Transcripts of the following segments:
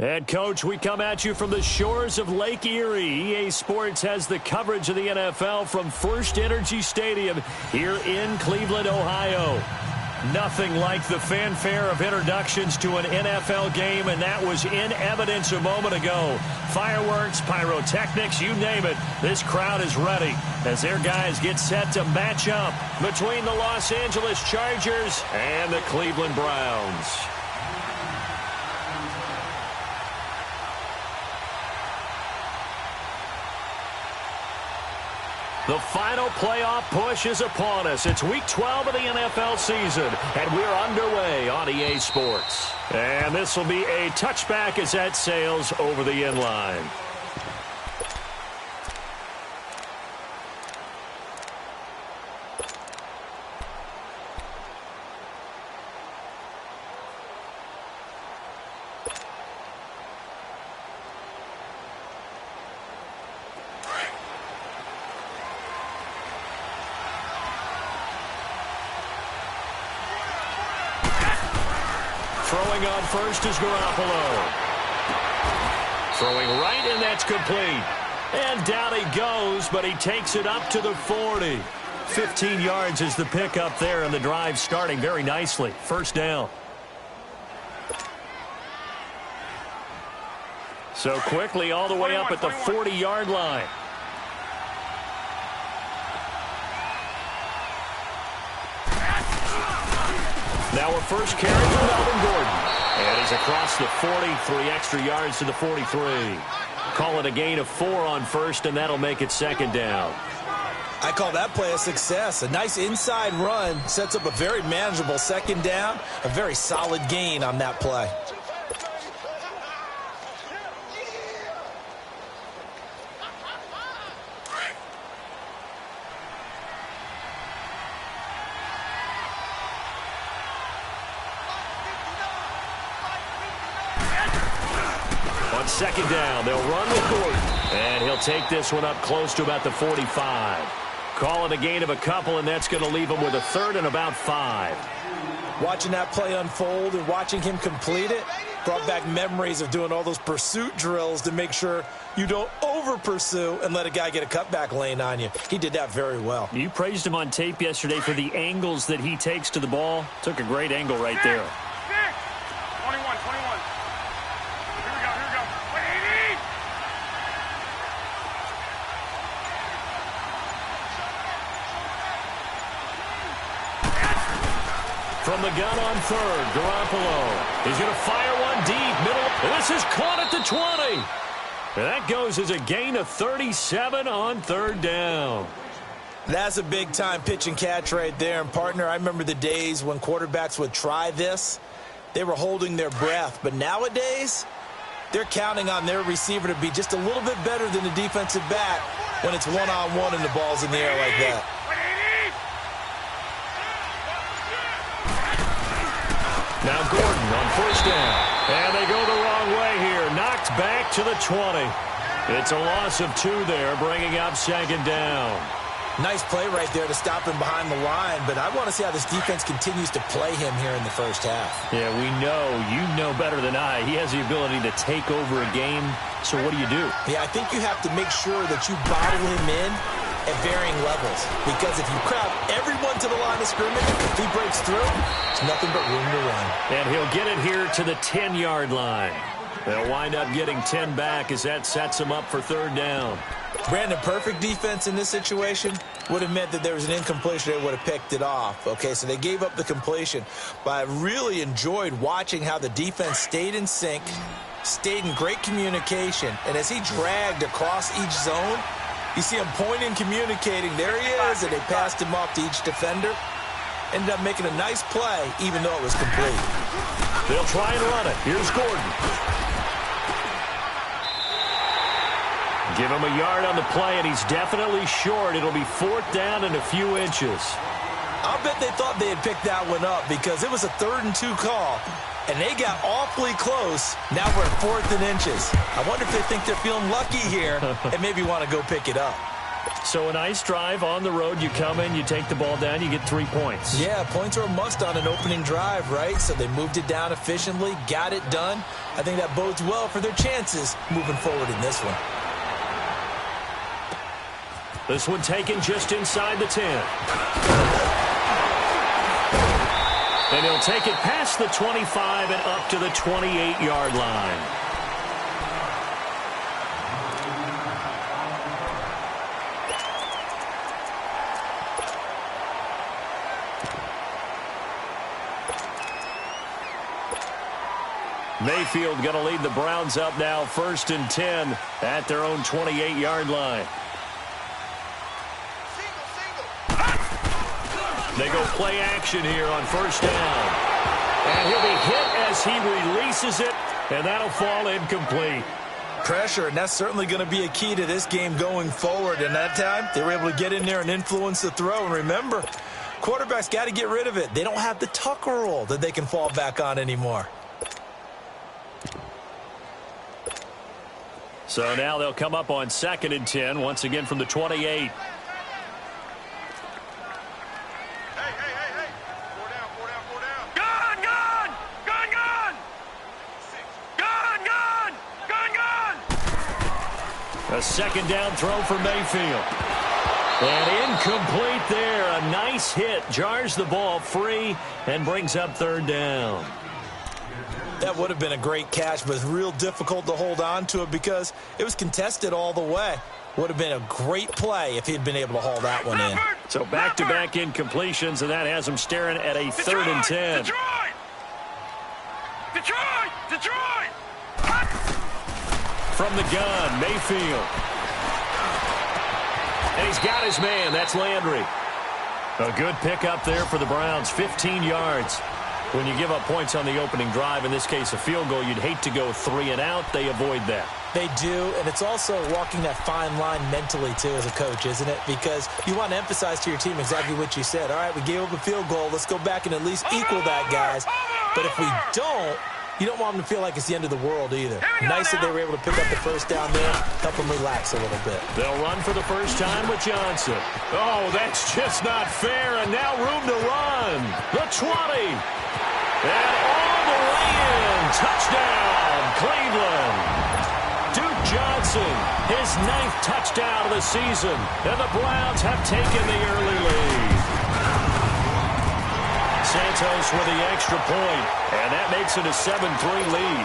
And, Coach, we come at you from the shores of Lake Erie. EA Sports has the coverage of the NFL from First Energy Stadium here in Cleveland, Ohio. Nothing like the fanfare of introductions to an NFL game, and that was in evidence a moment ago. Fireworks, pyrotechnics, you name it. This crowd is ready as their guys get set to match up between the Los Angeles Chargers and the Cleveland Browns. The final playoff push is upon us. It's Week 12 of the NFL season, and we're underway on EA Sports. And this will be a touchback as that sails over the end line. Throwing on first is Garoppolo. Throwing right, and that's complete. And down he goes, but he takes it up to the 40. 15 yards is the pickup there, and the drive starting very nicely. First down. So quickly all the way up at the 40-yard line. Now a first carry for Melvin Gordon. And he's across the 40, 3 extra yards to the 43. Call it a gain of 4 on first, and that'll make it second down. I call that play a success. A nice inside run sets up a very manageable second down. A very solid gain on that play. Second down, they'll run with Gordon. And he'll take this one up close to about the 45. Call it a gain of a couple, and that's going to leave him with a third and about 5. Watching that play unfold and watching him complete it brought back memories of doing all those pursuit drills to make sure you don't over-pursue and let a guy get a cutback lane on you. He did that very well. You praised him on tape yesterday for the angles that he takes to the ball. Took a great angle right there. 21. From the gun on third, Garoppolo. He's going to fire one deep, middle. This is caught at the 20. And that goes as a gain of 37 on third down. That's a big-time pitch and catch right there. And, partner, I remember the days when quarterbacks would try this. They were holding their breath. But nowadays, they're counting on their receiver to be just a little bit better than the defensive back when it's one-on-one and the ball's in the air like that. Now Gordon on first down. And they go the wrong way here. Knocked back to the 20. It's a loss of 2 there, bringing up second down. Nice play right there to stop him behind the line, but I want to see how this defense continues to play him here in the first half. Yeah, you know better than I. He has the ability to take over a game, so what do? Yeah, I think you have to make sure that you bottle him in at varying levels, because if you crowd everyone to the line of scrimmage, if he breaks through, it's nothing but room to run. And he'll get it here to the 10-yard line. They'll wind up getting 10 back as that sets him up for third down. Brandon, perfect defense in this situation would have meant that there was an incompletion. They would have picked it off. Okay, so they gave up the completion. But I really enjoyed watching how the defense stayed in sync, stayed in great communication, and as he dragged across each zone, you see him pointing, communicating. There he is, and they passed him off to each defender. Ended up making a nice play, even though it was complete. They'll try and run it. Here's Gordon. Give him a yard on the play, and he's definitely short. It'll be fourth down and a few inches. I'll bet they thought they had picked that one up because it was a 3rd and 2 call, and they got awfully close. Now we're at 4th and inches. I wonder if they think they're feeling lucky here and maybe want to go pick it up. So a nice drive on the road. You come in, you take the ball down, you get 3 points. Yeah, points are a must on an opening drive, right? So they moved it down efficiently, got it done. I think that bodes well for their chances moving forward in this one. This one taken just inside the 10. And he'll take it past the 25 and up to the 28-yard line. Mayfield going to lead the Browns up now, 1st and 10 at their own 28-yard line. They go play action here on 1st down. And he'll be hit as he releases it, and that'll fall incomplete. Pressure, and that's certainly going to be a key to this game going forward. And that time, they were able to get in there and influence the throw. And remember, quarterbacks got to get rid of it. They don't have the Tucker rule that they can fall back on anymore. So now they'll come up on 2nd and 10, once again from the 28. Hey. Four down. Gun. A 2nd down throw for Mayfield. And incomplete there. A nice hit. Jars the ball free and brings up 3rd down. That would have been a great catch, but it's real difficult to hold on to it because it was contested all the way. Would have been a great play if he'd been able to haul that one in. So back-to-back incompletions, and that has him staring at a 3rd and 10. Detroit! From the gun, Mayfield. And he's got his man. That's Landry. A good pickup there for the Browns, 15 yards. When you give up points on the opening drive, in this case a field goal, you'd hate to go 3 and out. They avoid that. They do, and it's also walking that fine line mentally, too, as a coach, isn't it? Because you want to emphasize to your team exactly what you said. All right, we gave up a field goal. Let's go back and at least equal that, guys. But if we don't, you don't want them to feel like it's the end of the world either. Nice that they were able to pick up the 1st down there, help them relax a little bit. They'll run for the first time with Johnson. Oh, that's just not fair, and now room to run. The 20. And all the way in. Touchdown, Cleveland. Duke Johnson, his 9th touchdown of the season. And the Browns have taken the early lead. Santos with the extra point. And that makes it a 7-3 lead.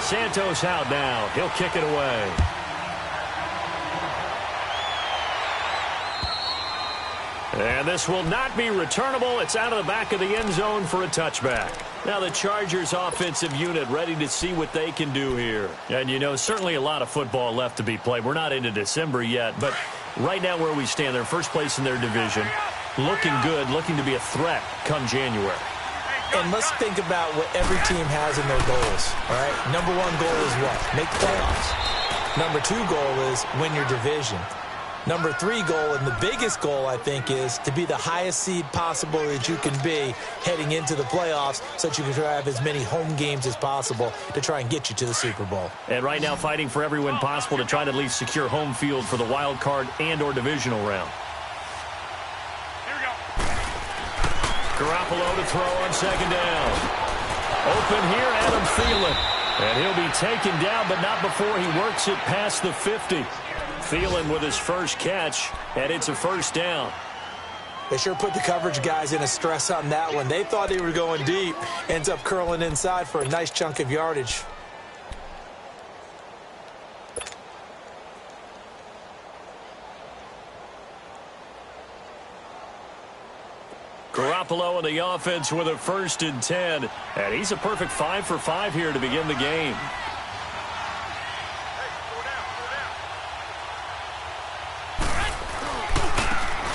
Santos out now. He'll kick it away. And this will not be returnable. It's out of the back of the end zone for a touchback. Now the Chargers offensive unit ready to see what they can do here. And, you know, certainly a lot of football left to be played. We're not into December yet, but right now where we stand, they're first place in their division. Looking good, looking to be a threat come January. And let's think about what every team has in their goals, all right? Number 1 goal is what? Make playoffs. Number 2 goal is win your division. Number 3 goal, and the biggest goal, I think, is to be the highest seed possible that you can be heading into the playoffs so that you can have as many home games as possible to try and get you to the Super Bowl. And right now fighting for every win possible to try to at least secure home field for the wild card and or divisional round. Here we go. Garoppolo to throw on 2nd down. Open here, Adam Thielen. And he'll be taken down, but not before he works it past the 50. Thielen with his first catch, and it's a 1st down. They sure put the coverage guys in a stress on that one. They thought they were going deep. Ends up curling inside for a nice chunk of yardage. Garoppolo in the offense with a 1st and 10. And he's a perfect 5 for 5 here to begin the game.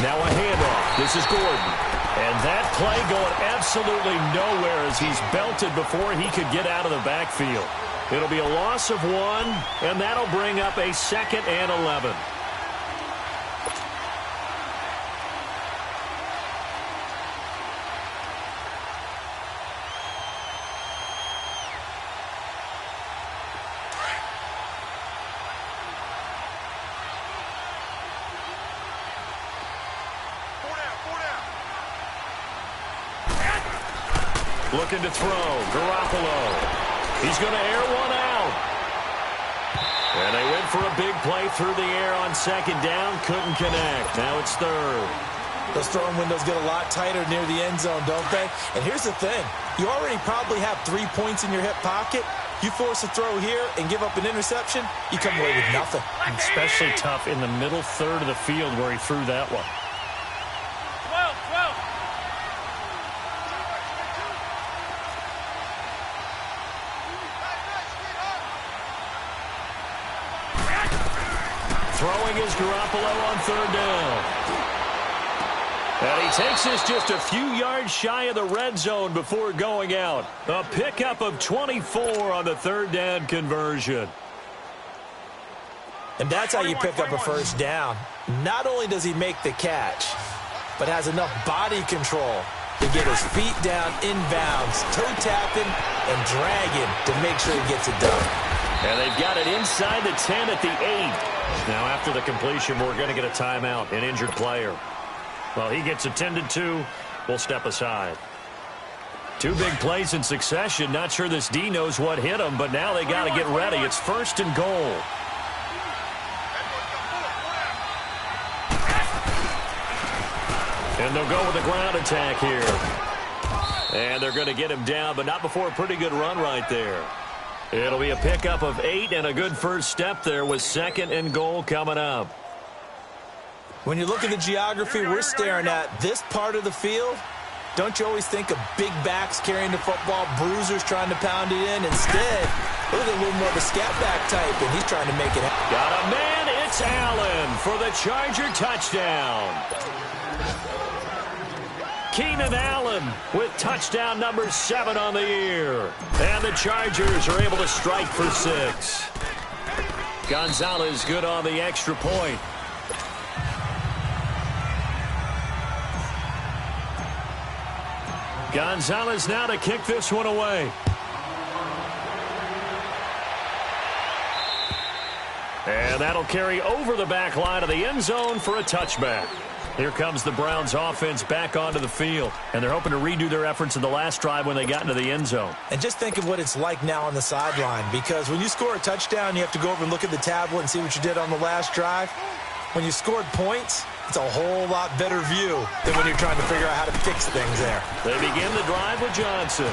Now a handoff. This is Gordon. And that play going absolutely nowhere as he's belted before he could get out of the backfield. It'll be a loss of 1, and that'll bring up a 2nd and 11. Looking to throw. Garoppolo. He's going to air one out. And they went for a big play through the air on second down. Couldn't connect. Now it's third. Those throwing windows get a lot tighter near the end zone, don't they? And here's the thing. You already probably have 3 points in your hip pocket. You force a throw here and give up an interception, you come away with nothing. Especially tough in the middle third of the field where he threw that one. 12, 12. Throwing is Garoppolo on third down. And he takes this just a few yards shy of the red zone before going out. A pickup of 24 on the third down conversion. And that's how you pick up a first down. Not only does he make the catch, but has enough body control to get his feet down inbounds, toe tapping and dragging to make sure he gets it done. And they've got it inside the 10 at the 8. Now after the completion, we're going to get a timeout, an injured player. Well, he gets attended to. We'll step aside. 2 big plays in succession. Not sure this D knows what hit him, but now they got to get ready. It's first and goal. And they'll go with a ground attack here. And they're going to get him down, but not before a pretty good run right there. It'll be a pickup of 8 and a good first step there with second and goal coming up. When you look at the geography we're staring at, this part of the field, don't you always think of big backs carrying the football, bruisers trying to pound it in? Instead, look at a little more of a scat back type, and he's trying to make it happen. Got a man, it's Allen for the Charger touchdown. Keenan Allen with touchdown number 7 on the year. And the Chargers are able to strike for 6. Gonzalez good on the extra point. Gonzalez now to kick this one away. And that'll carry over the back line of the end zone for a touchback. Here comes the Browns offense back onto the field. And they're hoping to redo their efforts in the last drive when they got into the end zone. And just think of what it's like now on the sideline. Because when you score a touchdown, you have to go over and look at the tablet and see what you did on the last drive. When you scored points, it's a whole lot better view than when you're trying to figure out how to fix things there. They begin the drive with Johnson.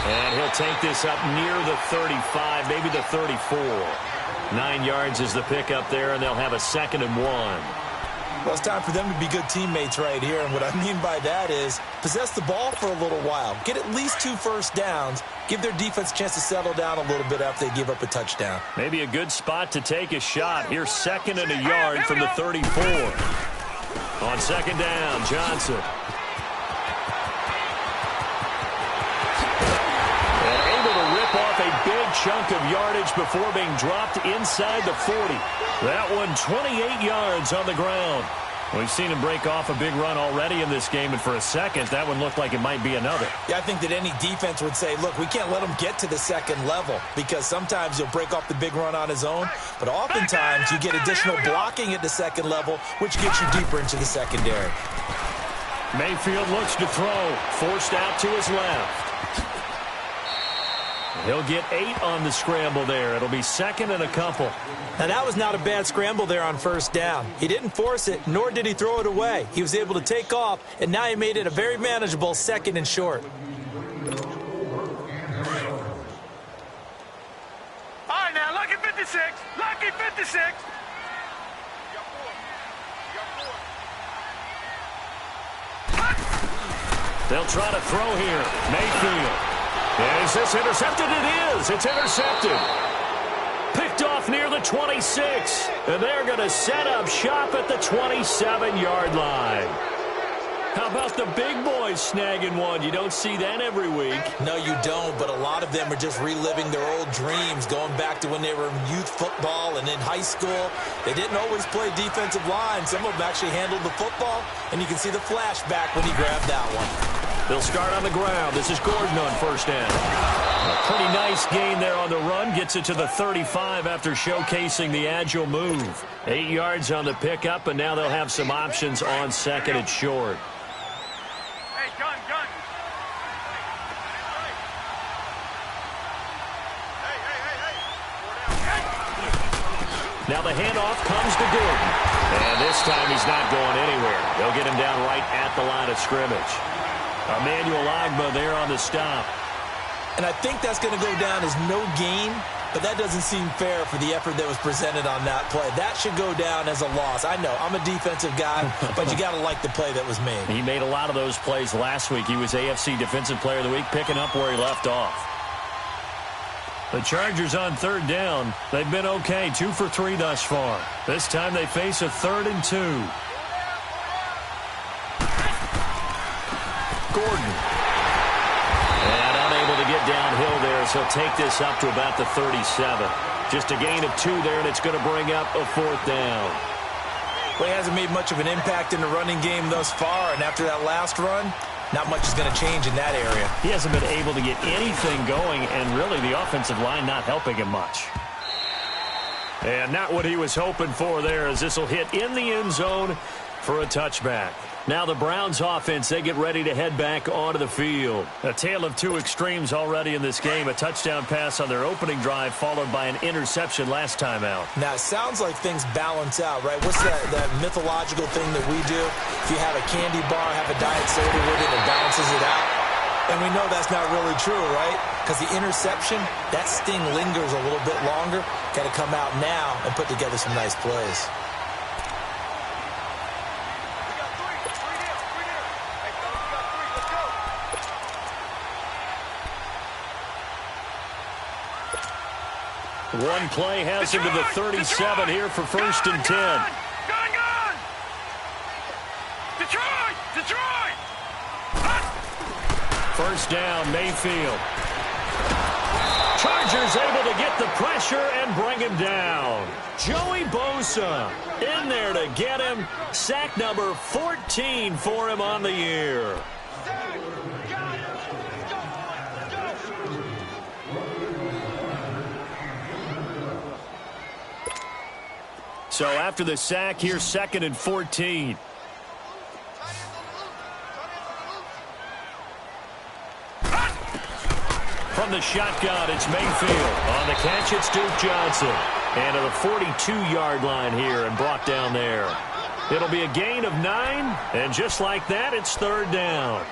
And he'll take this up near the 35, maybe the 34. 9 yards is the pickup there, and they'll have a 2nd and 1. Well, it's time for them to be good teammates right here. And what I mean by that is possess the ball for a little while. Get at least 2 first downs. Give their defense a chance to settle down a little bit after they give up a touchdown. Maybe a good spot to take a shot. Here's 2nd and a yard from the 34. On 2nd down, Johnson. And able to rip off a big chunk of yardage before being dropped inside the 40. That one 28 yards on the ground. We've seen him break off a big run already in this game, and for a second, that one looked like it might be another. Yeah, I think that any defense would say, look, we can't let him get to the 2nd level because sometimes he'll break off the big run on his own, but oftentimes you get additional blocking at the 2nd level, which gets you deeper into the secondary. Mayfield looks to throw, forced out to his left. He'll get 8 on the scramble there. It'll be 2nd and a couple. Now, that was not a bad scramble there on first down. He didn't force it, nor did he throw it away. He was able to take off, and now he made it a very manageable 2nd and short. All right, now, lucky 56. Lucky 56. They'll try to throw here. Mayfield. Is this intercepted? It is. It's intercepted. Picked off near the 26. And they're going to set up shop at the 27-yard line. How about the big boys snagging one? You don't see that every week. No, you don't, but a lot of them are just reliving their old dreams, going back to when they were in youth football and in high school. They didn't always play defensive line. Some of them actually handled the football, and you can see the flashback when he grabbed that one. They'll start on the ground. This is Gordon on first down. A pretty nice gain there on the run. Gets it to the 35 after showcasing the agile move. 8 yards on the pickup, and now they'll have some options on 2nd and short. Hey, gun. Now the handoff comes to Gordon. And this time he's not going anywhere. They'll get him down right at the line of scrimmage. Emmanuel Ogbah there on the stop. And I think that's going to go down as no gain, but that doesn't seem fair for the effort that was presented on that play. That should go down as a loss. I know, I'm a defensive guy, but you got to like the play that was made. He made a lot of those plays last week. He was AFC Defensive Player of the Week, picking up where he left off. The Chargers on third down. They've been okay, 2 for 3 thus far. This time they face a 3rd and 2. Gordon. And unable to get downhill there, so he'll take this up to about the 37. Just a gain of 2 there, and it's going to bring up a 4th down. Well, he hasn't made much of an impact in the running game thus far, and after that last run, not much is going to change in that area. He hasn't been able to get anything going, and really the offensive line not helping him much. And not what he was hoping for there, as this will hit in the end zone for a touchback. Now the Browns offense, they get ready to head back onto the field. A tale of 2 extremes already in this game. A touchdown pass on their opening drive, followed by an interception last time out. Now, it sounds like things balance out, right? What's that mythological thing that we do? If you have a candy bar, have a diet soda with it, it balances it out. And we know that's not really true, right? Because the interception, that sting lingers a little bit longer. Got to come out now and put together some nice plays. One play has him to the 37 here for 1st and 10. Gone! Detroit! 1st down, Mayfield. Chargers able to get the pressure and bring him down. Joey Bosa in there to get him. Sack number 14 for him on the year. So after the sack, here's 2nd and 14. From the shotgun, it's Mayfield. On the catch, it's Duke Johnson. And to the 42-yard line here and brought down there. It'll be a gain of 9, and just like that, it's 3rd down.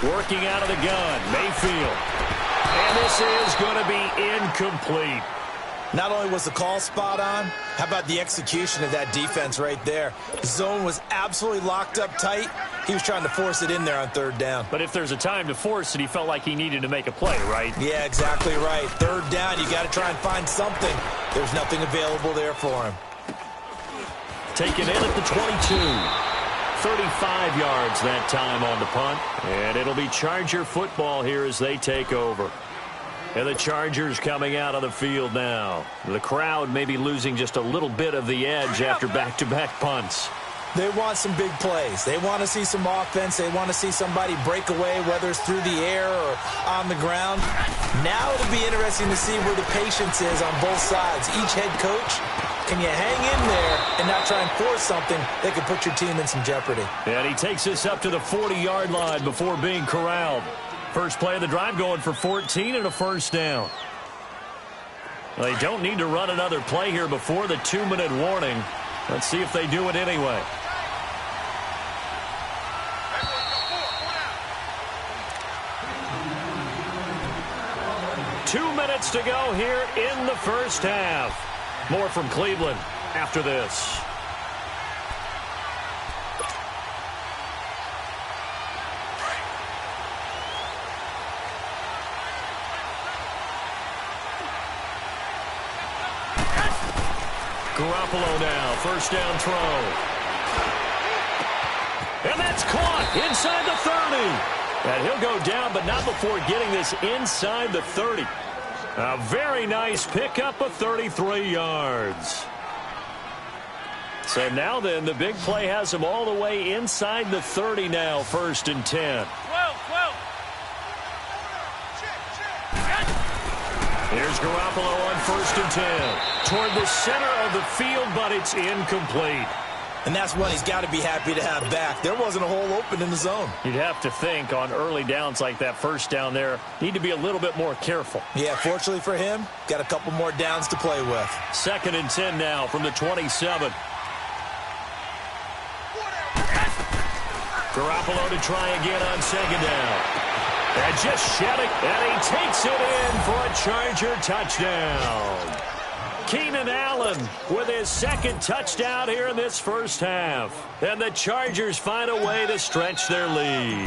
Working out of the gun, Mayfield. And this is going to be incomplete. Not only was the call spot on, how about the execution of that defense right there? The zone was absolutely locked up tight. He was trying to force it in there on 3rd down. But if there's a time to force it, he felt like he needed to make a play, right? Yeah, exactly right. 3rd down, you got to try and find something. There's nothing available there for him. Taken in at the 22. 35 yards that time on the punt. And it'll be Charger football here as they take over. And the Chargers coming out of the field now. The crowd may be losing just a little bit of the edge after back-to-back punts. They want some big plays. They want to see some offense. They want to see somebody break away, whether it's through the air or on the ground. Now it'll be interesting to see where the patience is on both sides. Each head coach, can you hang in there and not try and force something that could put your team in some jeopardy? And he takes this up to the 40-yard line before being corralled. First play of the drive going for 14 and a 1st down. They don't need to run another play here before the 2-minute warning. Let's see if they do it anyway. Two minutes to go here in the first half. More from Cleveland after this. Garoppolo now, 1st down throw. And that's caught inside the 30. And he'll go down, but not before getting this inside the 30. A very nice pickup of 33 yards. So now then, the big play has him all the way inside the 30 now, 1st and 10. Here's Garoppolo on 1st and 10. Toward the center of the field, but it's incomplete. And that's one he's got to be happy to have back. There wasn't a hole open in the zone. You'd have to think on early downs like that, first down there, need to be a little bit more careful. Yeah, fortunately for him, got a couple more downs to play with. 2nd and 10 now from the 27. Garoppolo to try again on 2nd down. And just shed it, and he takes it in for a Charger touchdown. Keenan Allen with his 2nd touchdown here in this first half. And the Chargers find a way to stretch their lead.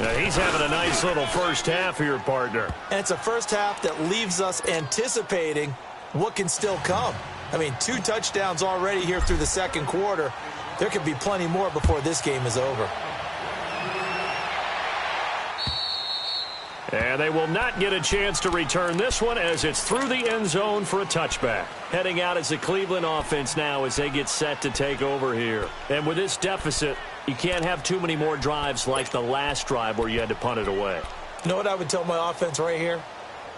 Now, he's having a nice little first half here, partner. And it's a first half that leaves us anticipating what can still come. I mean, 2 touchdowns already here through the 2nd quarter. There could be plenty more before this game is over. And they will not get a chance to return this one as it's through the end zone for a touchback. Heading out as the Cleveland offense now as they get set to take over here. And with this deficit, you can't have too many more drives like the last drive where you had to punt it away. You know what I would tell my offense right here?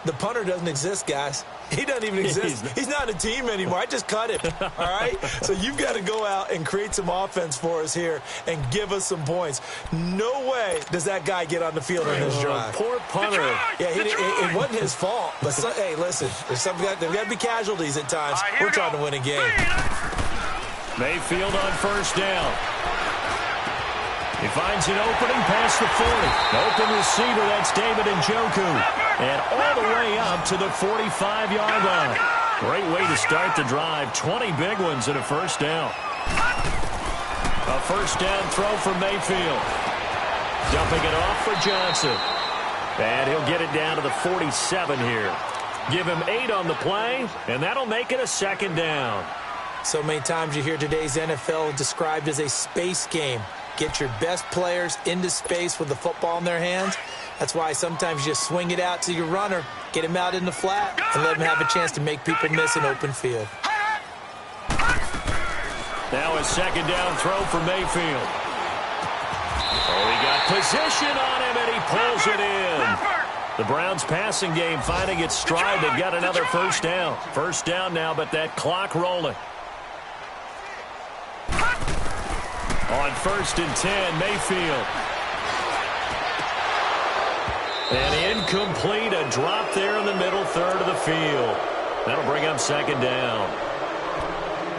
The punter doesn't exist, guys. He doesn't even exist. He's not a team anymore. I just cut him, all right? So you've got to go out and create some offense for us here and give us some points. No way does that guy get on the field on this drive. Poor punter. Yeah, it wasn't his fault. But, hey, listen, there's got to be casualties at times. We're trying to win a game. Mayfield on 1st down. He finds an opening past the 40. Open receiver, that's David Njoku. And all the way up to the 45-yard line. Great way to start the drive. 20 big ones and a first down. A first down throw for Mayfield. Dumping it off for Johnson. And he'll get it down to the 47 here. Give him 8 on the play, and that'll make it a 2nd down. So many times you hear today's NFL described as a space game. Get your best players into space with the football in their hands. That's why sometimes you just swing it out to your runner, get him out in the flat, and let him have a chance to make people miss an open field. Now a 2nd down throw for Mayfield. Oh, he got position on him, and he pulls it in. The Browns' passing game finding its stride. They've got another first down. First down now, but that clock rolling. On 1st and 10, Mayfield. And incomplete, a drop there in the middle third of the field. That'll bring up 2nd down.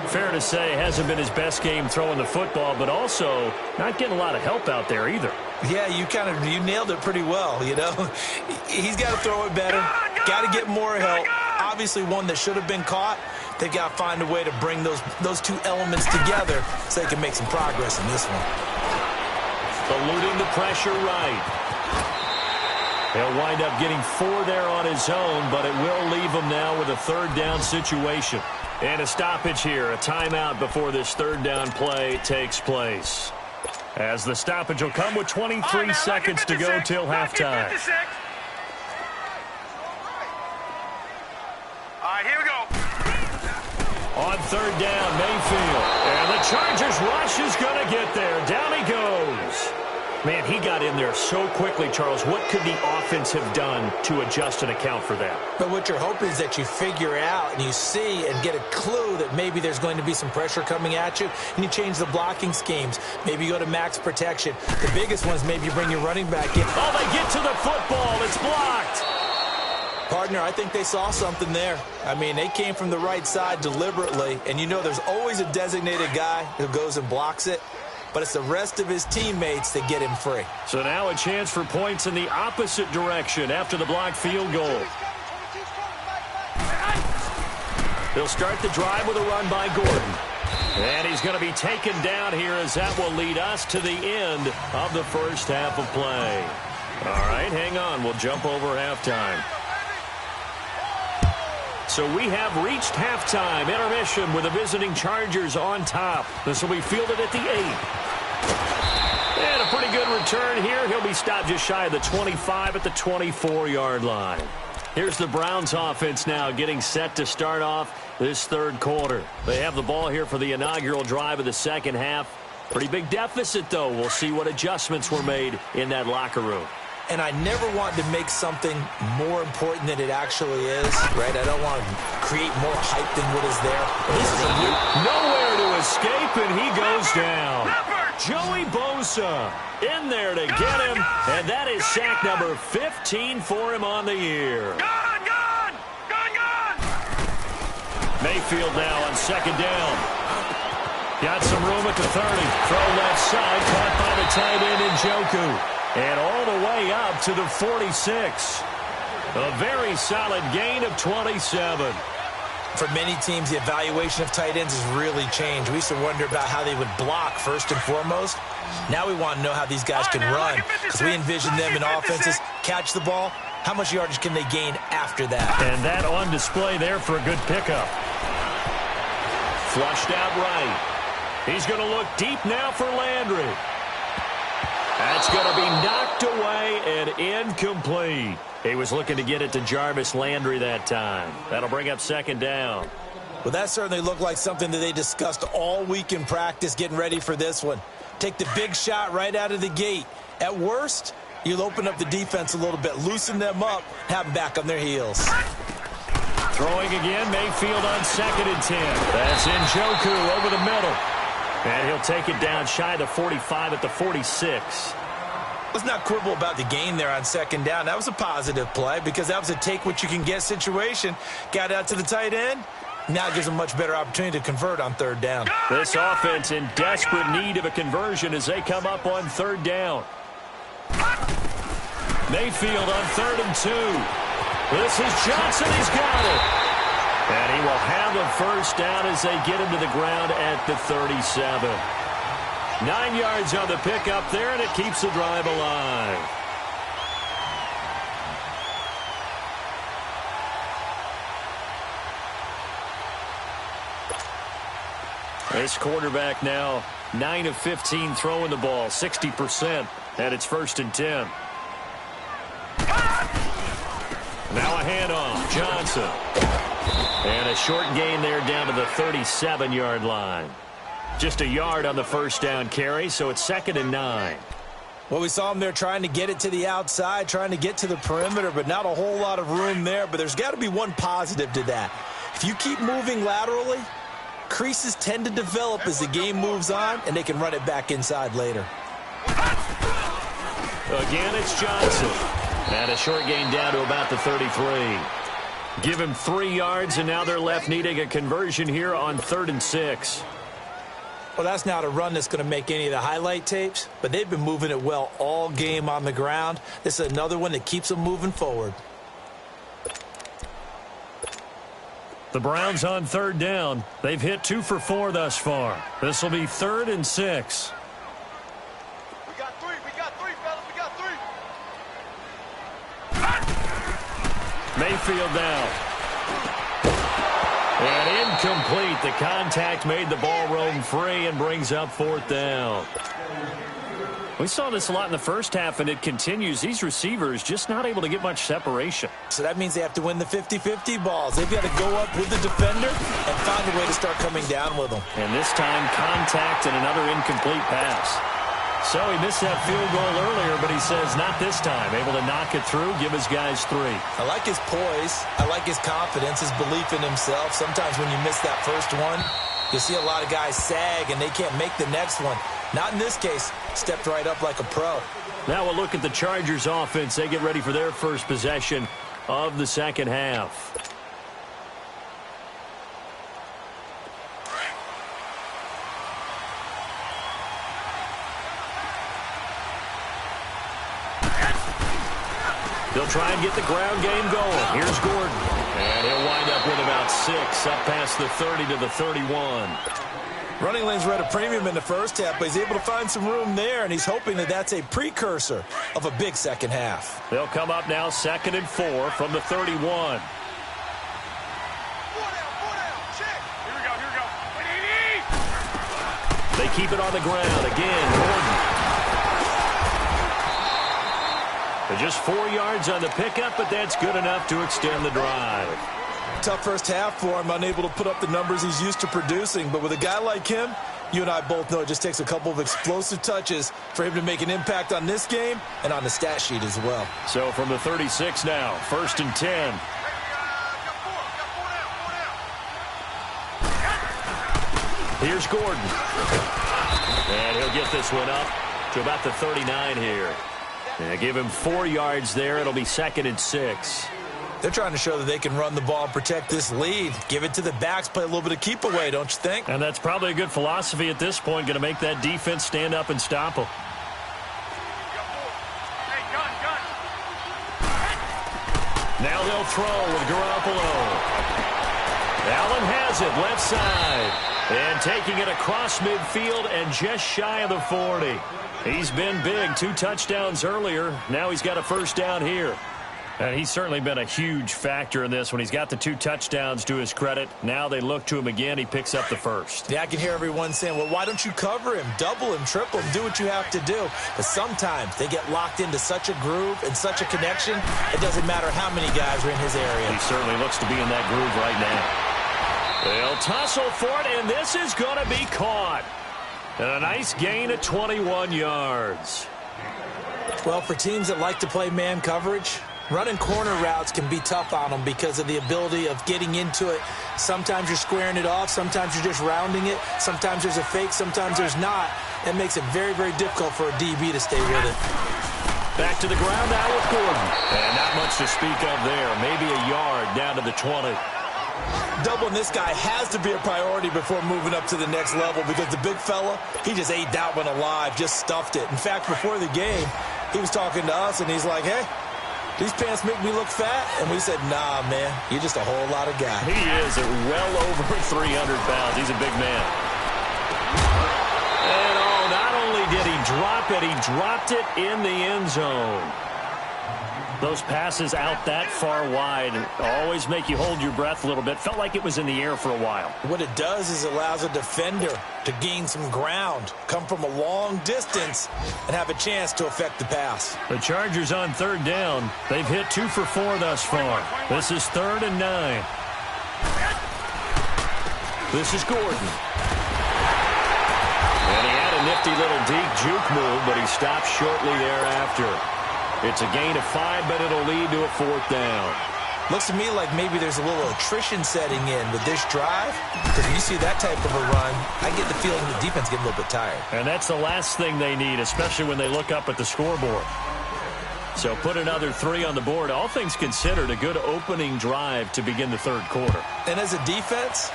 Fair to say, hasn't been his best game throwing the football, but also not getting a lot of help out there either. Yeah, you nailed it pretty well, you know. He's got to throw it better, got to get more help. Obviously one that should have been caught. They've got to find a way to bring those 2 elements together so they can make some progress in this one. Eluding the pressure right. He'll wind up getting 4 there on his own, but it will leave him now with a 3rd down situation. And a stoppage here, a timeout before this 3rd down play takes place. As the stoppage will come with 23 seconds to go till halftime. All right, here we go. On 3rd down, Mayfield. And the Chargers rush is going to get there. Down he goes. Man, he got in there so quickly, Charles. What could the offense have done to adjust and account for that? But what you're hoping is that you figure out and you see and get a clue that maybe there's going to be some pressure coming at you, and you change the blocking schemes. Maybe you go to max protection. The biggest one is maybe you bring your running back in. Oh, they get to the football. It's blocked. Partner, I think they saw something there. I mean, they came from the right side deliberately, and you know there's always a designated guy who goes and blocks it. But it's the rest of his teammates that get him free. So now a chance for points in the opposite direction after the blocked field goal. He'll start the drive with a run by Gordon. And he's going to be taken down here as that will lead us to the end of the first half of play. All right, hang on. We'll jump over halftime. So we have reached halftime, intermission with the visiting Chargers on top. This will be fielded at the 8. And a pretty good return here. He'll be stopped just shy of the 25 at the 24-yard line. Here's the Browns offense now getting set to start off this 3rd quarter. They have the ball here for the inaugural drive of the 2nd half. Pretty big deficit, though. We'll see what adjustments were made in that locker room. and I never want to make something more important than it actually is, right? I don't want to create more hype than what is there. This is nowhere to escape, and he goes down. Joey Bosa in there to get him, and that is sack number 15 for him on the year. Gone! Mayfield now on second down. Got some room at the 30. Throw left side, caught by the tight end Njoku. And all the way up to the 46. A very solid gain of 27. For many teams, the evaluation of tight ends has really changed. We used to wonder about how they would block first and foremost. Now we want to know how these guys can run, because we envision them in offenses catch the ball. How much yardage can they gain after that? And that on display there for a good pickup. Flushed out right. He's going to look deep now for Landry. That's going to be knocked away and incomplete. He was looking to get it to Jarvis Landry that time. That'll bring up second down. Well, that certainly looked like something that they discussed all week in practice getting ready for this one. Take the big shot right out of the gate. At worst, you'll open up the defense a little bit, loosen them up, have them back on their heels. Throwing again, Mayfield on second and 10. That's Njoku over the middle. And he'll take it down shy of the 45 at the 46. Let's not quibble about the gain there on second down. That was a positive play because that was a take-what-you-can-get situation. Got out to the tight end. Now it gives them a much better opportunity to convert on third down. This offense in desperate need of a conversion as they come up on third down. Mayfield on third and 2. This is Johnson. He's got it. And he will have a first down as they get him to the ground at the 37. 9 yards on the pickup there, and it keeps the drive alive. This quarterback now 9 of 15 throwing the ball, 60%, and it's first and 10. Now a handoff, Johnson. And a short gain there down to the 37-yard line. Just a yard on the first down carry, so it's second and 9. Well, we saw him there trying to get it to the outside, trying to get to the perimeter, but not a whole lot of room there. But there's got to be one positive to that. If you keep moving laterally, creases tend to develop as the game moves on, and they can run it back inside later. Again, it's Johnson. And a short gain down to about the 33. Give him 3 yards, and now they're left needing a conversion here on third and 6. Well, that's not a run that's going to make any of the highlight tapes, but they've been moving it well all game on the ground. This is another one that keeps them moving forward. The Browns on third down. They've hit 2 for 4 thus far. This will be third and 6. We got three, fellas, we got 3. Mayfield down. And incomplete. The contact made the ball roam free and brings up fourth down. We saw this a lot in the first half, and it continues. These receivers just not able to get much separation. So that means they have to win the 50-50 balls. They've got to go up with the defender and find a way to start coming down with them. And this time, contact and another incomplete pass. So he missed that field goal earlier, but he says not this time. Able to knock it through, give his guys 3. I like his poise. I like his confidence, his belief in himself. Sometimes when you miss that first one, you see a lot of guys sag and they can't make the next one. Not in this case. Stepped right up like a pro. Now we'll look at the Chargers offense. They get ready for their first possession of the second half. They'll try and get the ground game going. Here's Gordon. And he'll wind up with about 6 up past the 30 to the 31. Running lanes were at a premium in the first half, but he's able to find some room there, and he's hoping that that's a precursor of a big second half. They'll come up now second and 4 from the 31. 4 down, check. Here we go. They keep it on the ground. Again, Gordon. They're just 4 yards on the pickup, but that's good enough to extend the drive. Tough first half for him, unable to put up the numbers he's used to producing. But with a guy like him, You and I both know it just takes a couple of explosive touches for him to make an impact on this game and on the stat sheet as well. So from the 36 now, 1st and 10. Here's Gordon. And he'll get this one up to about the 39 here. And give him 4 yards there. It'll be 2nd and 6. They're trying to show that they can run the ball and protect this lead. Give it to the backs, play a little bit of keep away, don't you think? And that's probably a good philosophy at this point, going to make that defense stand up and stop them. Now they'll throw with Garoppolo. Allen has it, left side. And taking it across midfield and just shy of the 40. He's been big, 2 touchdowns earlier. Now he's got a first down here. And he's certainly been a huge factor in this when he's got the 2 touchdowns to his credit. Now they look to him again. He picks up the first. Yeah, I can hear everyone saying, well, why don't you cover him, double him, triple him, do what you have to do. But sometimes they get locked into such a groove and such a connection, it doesn't matter how many guys are in his area. He certainly looks to be in that groove right now. They'll tussle for it, and this is going to be caught. And a nice gain of 21 yards. Well, for teams that like to play man coverage, running corner routes can be tough on them because of the ability of getting into it. Sometimes you're squaring it off. Sometimes you're just rounding it. Sometimes there's a fake. Sometimes there's not. That makes it very, very difficult for a DB to stay with it. Back to the ground now with Gordon. And not much to speak of there. Maybe a yard down to the 20. Doubling this guy has to be a priority before moving up to the next level because the big fella, he just ate that one alive, just stuffed it. In fact, before the game, he was talking to us, and he's like, hey, these pants make me look fat? And we said, nah, man, you're just a whole lot of guy. He is at well over 300 pounds. He's a big man. And, not only did he drop it, he dropped it in the end zone. Those passes out that far wide always make you hold your breath a little bit. Felt like it was in the air for a while. What it does is allows a defender to gain some ground, come from a long distance, and have a chance to affect the pass. The Chargers on 3rd down. They've hit 2 for 4 thus far. This is 3rd and 9. This is Gordon. And he had a nifty little deep juke move, but he stopped shortly thereafter. It's a gain of 5, but it'll lead to a 4th down. Looks to me like maybe there's a little attrition setting in with this drive, because when you see that type of a run, I get the feeling the defense getting a little bit tired. And that's the last thing they need, especially when they look up at the scoreboard. So put another 3 on the board. All things considered, a good opening drive to begin the 3rd quarter. And as a defense,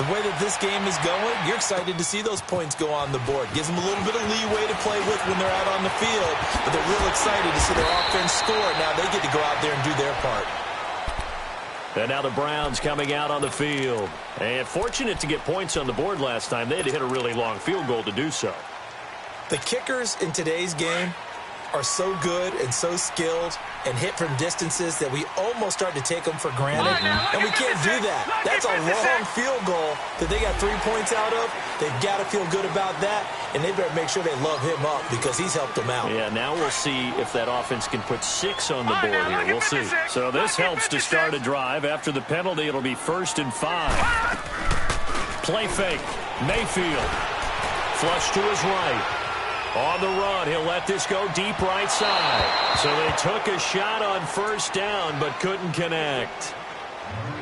the way that this game is going, you're excited to see those points go on the board. Gives them a little bit of leeway to play with when they're out on the field, but they're real excited to see their offense score. Now they get to go out there and do their part. And now the Browns coming out on the field. And fortunate to get points on the board last time. They had to hit a really long field goal to do so. The kickers in today's game are so good and so skilled and hit from distances that we almost start to take them for granted, and we can't do that. That's a long field goal that they got 3 points out of. They've got to feel good about that, and they better make sure they love him up because he's helped them out. Yeah, now we'll see if that offense can put 6 on the board here. We'll see. So this helps to start a drive. After the penalty, it'll be 1st and 5. Play fake. Mayfield. Flush to his right. On the run, he'll let this go deep right side. So they took a shot on 1st down, but couldn't connect.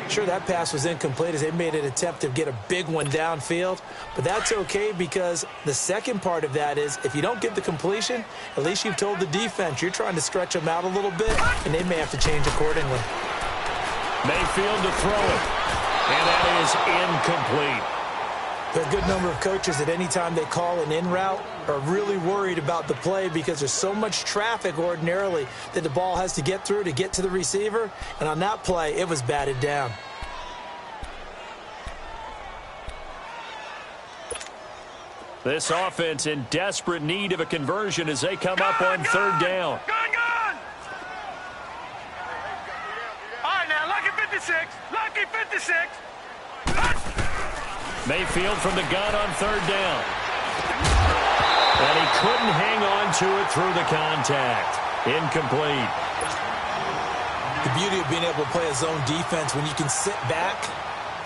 Sure, that pass was incomplete as they made an attempt to get a big one downfield. But that's okay because the second part of that is if you don't get the completion, at least you've told the defense you're trying to stretch them out a little bit, and they may have to change accordingly. Mayfield to throw it. And that is incomplete. There are a good number of coaches at any time they call an in route are really worried about the play because there's so much traffic ordinarily that the ball has to get through to get to the receiver. And on that play, it was batted down. This offense in desperate need of a conversion as they come up on 3rd down. Gone! All right, now, lucky 56. Lucky 56. Mayfield from the gun on 3rd down. And he couldn't hang on to it through the contact. Incomplete. The beauty of being able to play a zone defense when you can sit back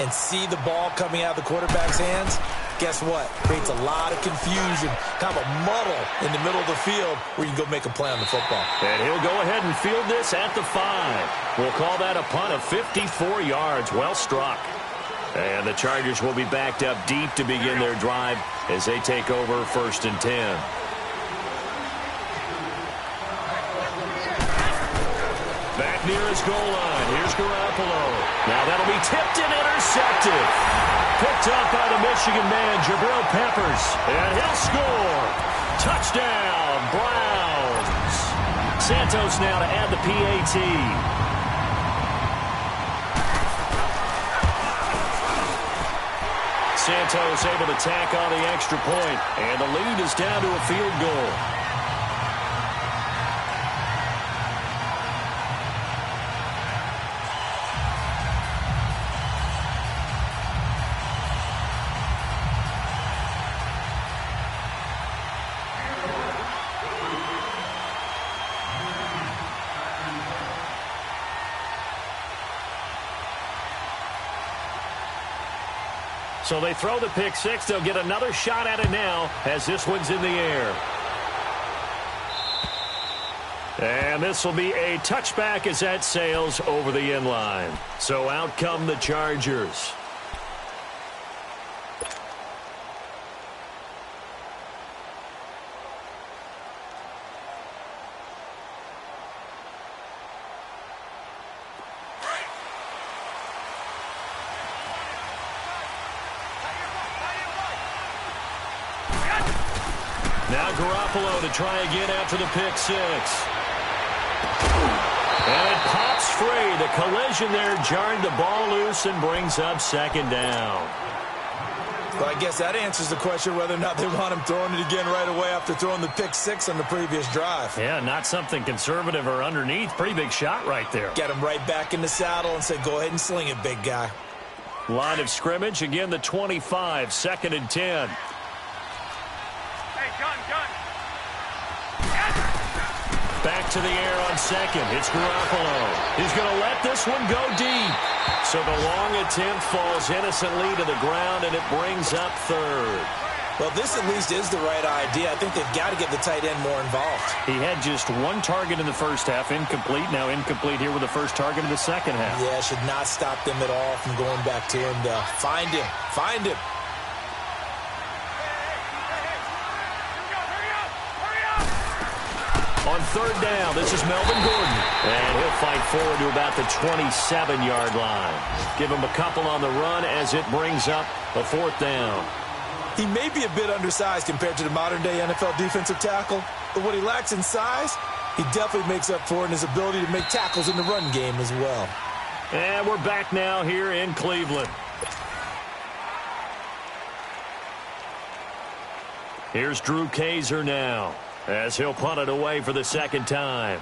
and see the ball coming out of the quarterback's hands, guess what? Creates a lot of confusion, kind of a muddle in the middle of the field where you can go make a play on the football. And he'll go ahead and field this at the 5. We'll call that a punt of 54 yards. Well struck. And the Chargers will be backed up deep to begin their drive as they take over 1st and 10. Back near his goal line. Here's Garoppolo. Now that'll be tipped and intercepted. Picked up by the Michigan man, Jabril Peppers. And he'll score. Touchdown, Browns. Santos now to add the PAT. Santos able to tack on the extra point. And the lead is down to a field goal. So they throw the pick 6. They'll get another shot at it now as this one's in the air. And this will be a touchback as that sails over the end line. So out come the Chargers. Now Garoppolo to try again after the pick 6. And it pops free. The collision there jarred the ball loose and brings up 2nd down. Well, I guess that answers the question whether or not they want him throwing it again right away after throwing the pick 6 on the previous drive. Yeah, not something conservative or underneath. Pretty big shot right there. Get him right back in the saddle and say, go ahead and sling it, big guy. Line of scrimmage, again the 25, 2nd and 10. Back to the air on 2nd. It's Garoppolo. He's going to let this one go deep. So the long attempt falls innocently to the ground, and it brings up 3rd. Well, this at least is the right idea. I think they've got to get the tight end more involved. He had just 1 target in the first half, incomplete. Now incomplete here with the first target in the second half. Yeah, should not stop them at all from going back to him to find him. Find him. On 3rd down, this is Melvin Gordon. And he'll fight forward to about the 27-yard line. Give him a couple on the run as it brings up a 4th down. He may be a bit undersized compared to the modern-day NFL defensive tackle, but what he lacks in size, he definitely makes up for in his ability to make tackles in the run game as well. And we're back now here in Cleveland. Here's Drew Kaiser now, as he'll punt it away for the 2nd time.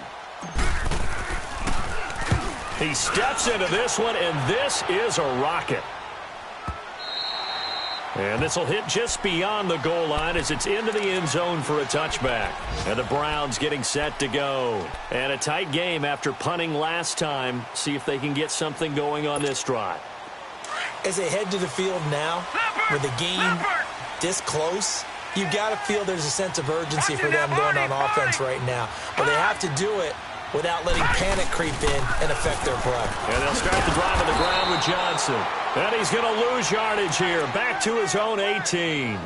He steps into this one, and this is a rocket. And this will hit just beyond the goal line as it's into the end zone for a touchback. And the Browns getting set to go. And a tight game after punting last time. See if they can get something going on this drive. As they head to the field now, with the game this close, you've got to feel there's a sense of urgency for them going on offense right now. But they have to do it without letting panic creep in and affect their play. And they'll start the drive on the ground with Johnson. And he's going to lose yardage here, back to his own 18.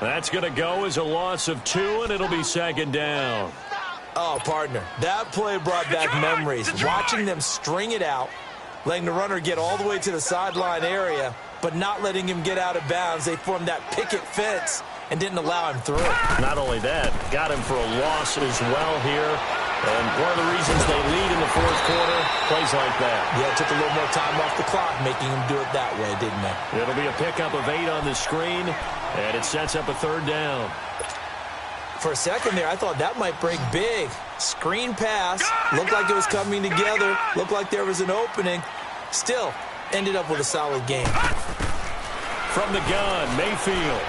That's going to go as a loss of 2, and it'll be 2nd down. Oh, partner, that play brought back memories. Watching them string it out, letting the runner get all the way to the sideline area, but not letting him get out of bounds. They formed that picket fence and didn't allow him through. Not only that, got him for a loss as well here. And one of the reasons they lead in the 4th quarter, plays like that. Yeah, it took a little more time off the clock, making him do it that way, didn't it? It'll be a pickup of 8 on the screen, and it sets up a 3rd down. For a second there, I thought that might break big. Screen pass, looked like it was coming together, looked like there was an opening. Still, ended up with a solid game. From the gun, Mayfield.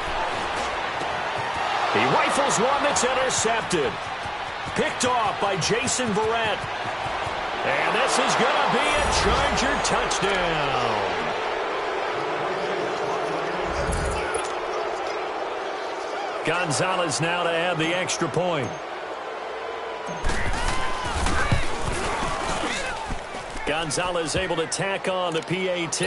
He rifles one that's intercepted. Picked off by Jason Verrett. And this is going to be a Charger touchdown. Gonzalez now to add the extra point. Gonzalez able to tack on the PAT.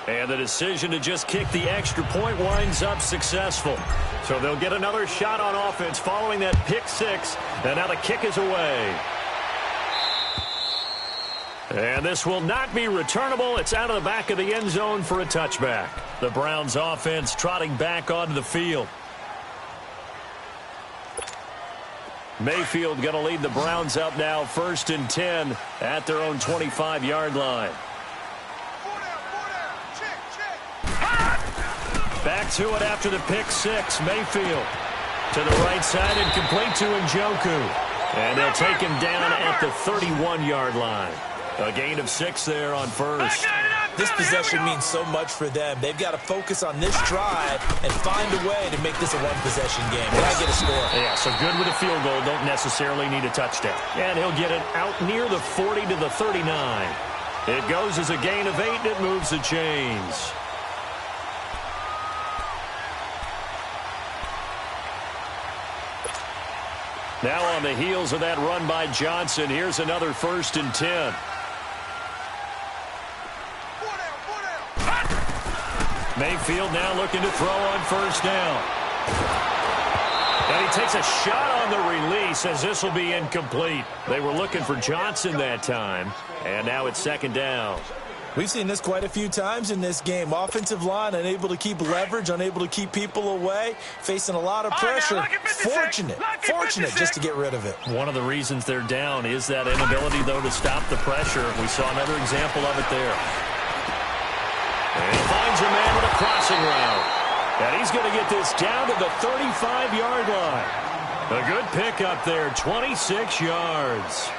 And the decision to just kick the extra point winds up successful. So they'll get another shot on offense following that pick six. And now the kick is away. And this will not be returnable. It's out of the back of the end zone for a touchback. The Browns offense trotting back onto the field. Mayfield going to lead the Browns up now, 1st and 10 at their own 25-yard line. Back to it after the pick six. Mayfield to the right side and complete to Njoku. And they'll take him down at the 31-yard line. A gain of 6 there on first. This possession means so much for them. They've got to focus on this drive and find a way to make this a one-possession game. They got to get a score. Yeah, so good with a field goal. Don't necessarily need a touchdown. And he'll get it out near the 40 to the 39. It goes as a gain of 8, and it moves the chains. Now on the heels of that run by Johnson, here's another 1st and 10. Mayfield now looking to throw on 1st down. And he takes a shot on the release as this will be incomplete. They were looking for Johnson that time. And now it's 2nd down. We've seen this quite a few times in this game. Offensive line unable to keep leverage, unable to keep people away, facing a lot of pressure. Fortunate just to get rid of it. One of the reasons they're down is that inability, though, to stop the pressure. We saw another example of it there. And he finds a man with a crossing route. And he's going to get this down to the 35-yard line. A good pickup there, 26 yards.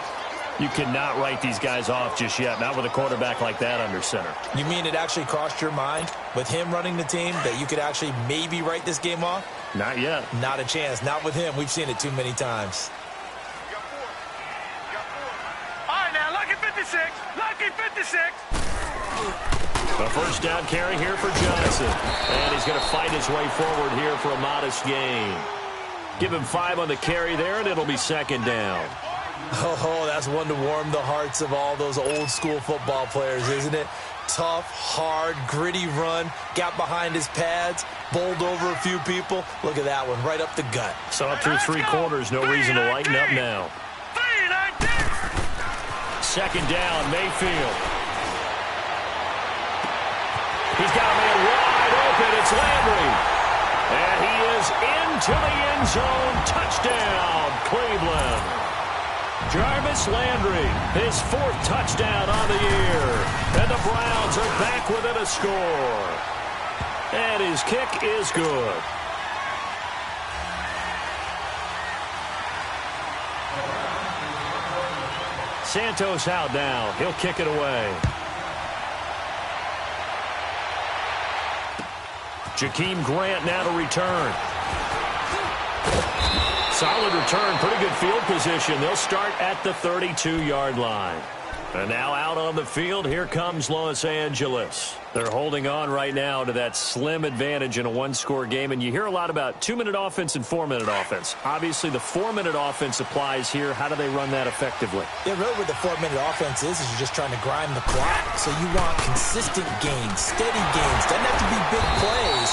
You cannot write these guys off just yet, not with a quarterback like that under center. You mean it actually crossed your mind with him running the team that you could actually maybe write this game off? Not yet. Not a chance. Not with him. We've seen it too many times. All right, now, lucky 56. Lucky 56. A 1st down carry here for Johnson. And he's going to fight his way forward here for a modest gain. Give him 5 on the carry there, and it'll be 2nd down. Oh, that's one to warm the hearts of all those old-school football players, isn't it? Tough, hard, gritty run, got behind his pads, bowled over a few people. Look at that one, right up the gut. So up through 3 quarters, no reason to lighten up now. 2nd down, Mayfield. He's got a man wide open. It's Landry. And he is into the end zone. Touchdown, Cleveland. Jarvis Landry, his 4th touchdown on the year. And the Browns are back within a score. And his kick is good. Santos out now. He'll kick it away. Jakeem Grant now to return. Solid return, pretty good field position. They'll start at the 32-yard line. And now out on the field, here comes Los Angeles. They're holding on right now to that slim advantage in a one-score game. And you hear a lot about 2-minute offense and 4-minute offense. Obviously, the 4-minute offense applies here. How do they run that effectively? Yeah, really what the 4-minute offense is you're just trying to grind the clock. So you want consistent gains, steady gains. Doesn't have to be big plays,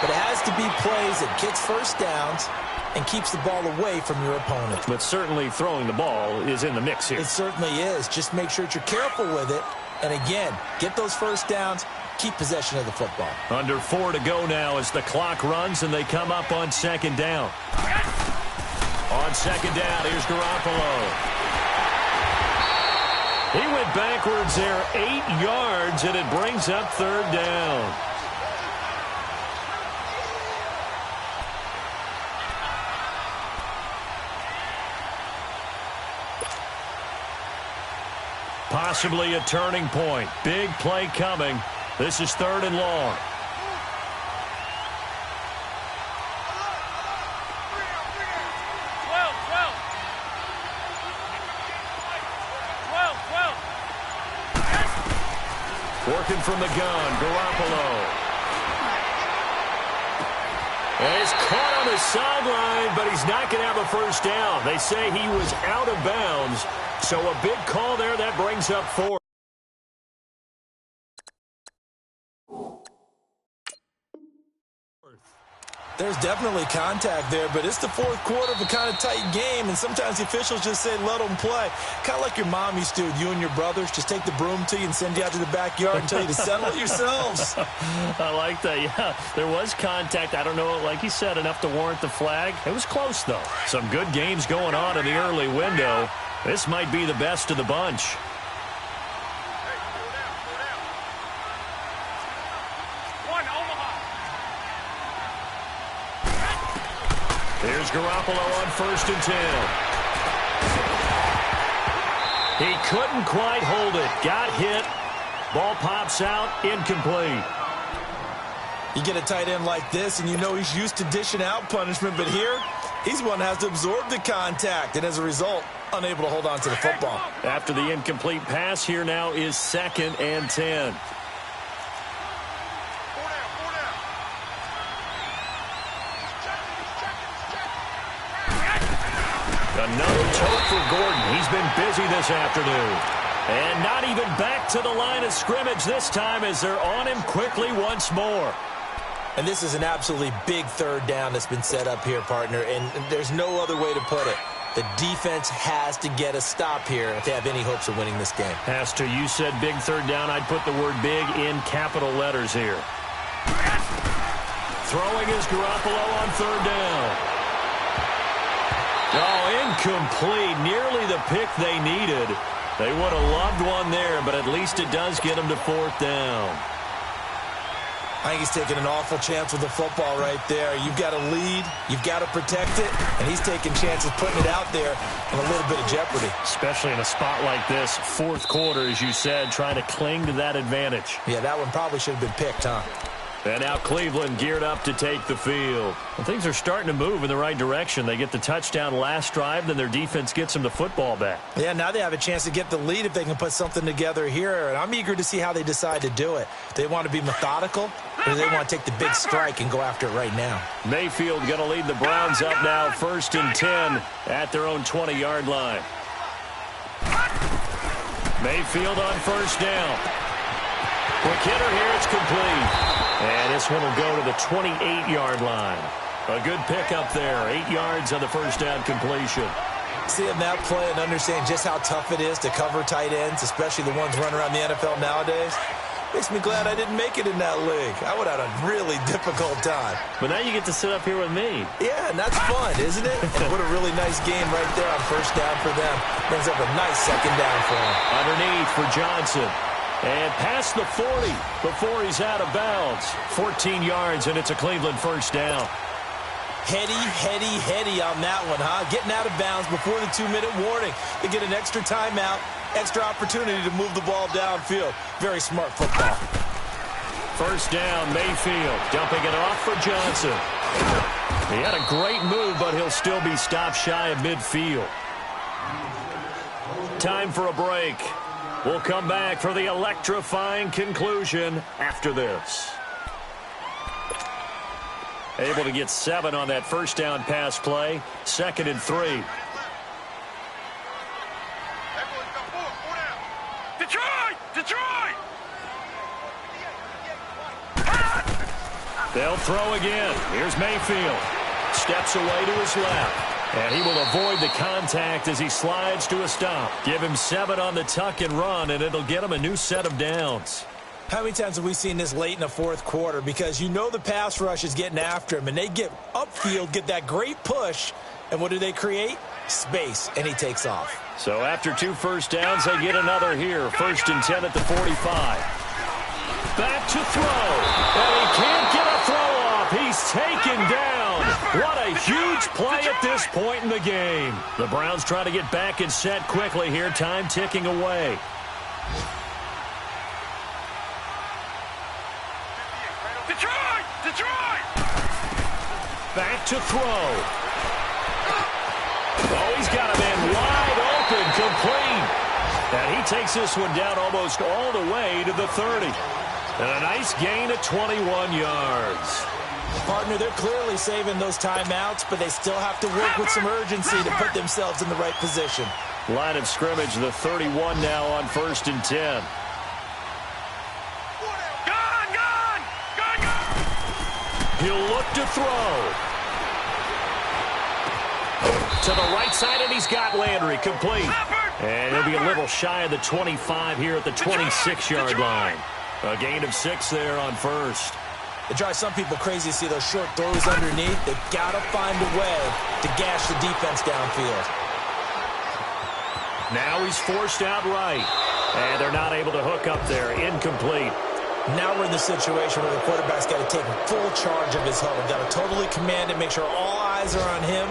but it has to be plays that gets 1st downs and keeps the ball away from your opponent. But certainly throwing the ball is in the mix here. It certainly is. Just make sure that you're careful with it. And again, get those 1st downs, keep possession of the football. Under 4 to go now as the clock runs and they come up on 2nd down. On 2nd down, here's Garoppolo. He went backwards there 8 yards, and it brings up 3rd down. Possibly a turning point. Big play coming. This is 3rd and long. Working from the gun, Garoppolo. And he's caught on the sideline, but he's not going to have a first down. They say he was out of bounds, so a big call there. That brings up 4. There's definitely contact there, but it's the fourth quarter of a kind of tight game, and sometimes the officials just say, let them play. Kind of like your mom used to, you and your brothers, just take the broom to you and send you out to the backyard and tell you to settle it yourselves. I like that, yeah. There was contact. I don't know, like you said, enough to warrant the flag. It was close, though. Some good games going on in the early window. This might be the best of the bunch. Here's Garoppolo on 1st and 10. He couldn't quite hold it. Got hit. Ball pops out. Incomplete. You get a tight end like this, and you know he's used to dishing out punishment, but here, he's one that has to absorb the contact, and as a result, unable to hold on to the football. After the incomplete pass, here now is 2nd and 10. Another tote for Gordon. He's been busy this afternoon. And not even back to the line of scrimmage this time as they're on him quickly once more. And this is an absolutely big third down that's been set up here, partner, and there's no other way to put it. The defense has to get a stop here if they have any hopes of winning this game. Has to. You said big third down. I'd put the word big in capital letters here. Throwing is Garoppolo on 3rd down. Oh, incomplete. Nearly the pick they needed. They would have loved one there, but at least it does get them to 4th down. I think he's taking an awful chance with the football right there. You've got to lead. You've got to protect it. And he's taking chances putting it out there in a little bit of jeopardy. Especially in a spot like this, 4th quarter, as you said, trying to cling to that advantage. Yeah, that one probably should have been picked, huh? And now Cleveland geared up to take the field. Well, things are starting to move in the right direction. They get the touchdown last drive, then their defense gets them the football back. Yeah, now they have a chance to get the lead if they can put something together here. And I'm eager to see how they decide to do it. They want to be methodical, or do they want to take the big strike and go after it right now? Mayfield going to lead the Browns up now 1st and 10 at their own 20-yard line. Mayfield on 1st down. Quick hitter here, it's complete. And this one will go to the 28-yard line. A good pickup there. 8 yards on the 1st down completion. Seeing that play and understanding just how tough it is to cover tight ends, especially the ones running around the NFL nowadays, makes me glad I didn't make it in that league. I would have had a really difficult time. But now you get to sit up here with me. Yeah, and that's fun, isn't it? And what a really nice game right there on 1st down for them. Brings up a nice 2nd down for them. Underneath for Johnson. And past the 40 before he's out of bounds. 14 yards, and it's a Cleveland 1st down. Heady on that one, huh? Getting out of bounds before the 2-minute warning. They get an extra timeout, extra opportunity to move the ball downfield. Very smart football. 1st down, Mayfield. Dumping it off for Johnson. He had a great move, but he'll still be stopped shy of midfield. Time for a break. We'll come back for the electrifying conclusion after this. Able to get 7 on that 1st down pass play. 2nd and 3. Detroit! They'll throw again. Here's Mayfield. Steps away to his left. And he will avoid the contact as he slides to a stop. Give him 7 on the tuck and run, and it'll get him a new set of downs. How many times have we seen this late in the 4th quarter? Because you know the pass rush is getting after him, and they get upfield, get that great push, and what do they create? Space, and he takes off. So after 2 1st downs, they get another here. 1st and 10 at the 45. Back to throw, and he can't get a throw off. He's taken down. What a huge play at this point in the game. The Browns try to get back and set quickly here. Time ticking away. Detroit! Back to throw. Oh, he's got a man wide open, complete. And he takes this one down almost all the way to the 30. And a nice gain of 21 yards. Partner, they're clearly saving those timeouts, but they still have to work with some urgency to put themselves in the right position. Line of scrimmage, the 31 now on 1st and 10. He'll look to throw. To the right side, and he's got Landry complete. And he'll be a little shy of the 25 here at the 26-yard line. A gain of 6 there on 1st. It drives some people crazy to see those short throws underneath. They've got to find a way to gash the defense downfield. Now he's forced out right. And they're not able to hook up there. Incomplete. Now we're in the situation where the quarterback's got to take full charge of his huddle. Got to totally command it, make sure all eyes are on him.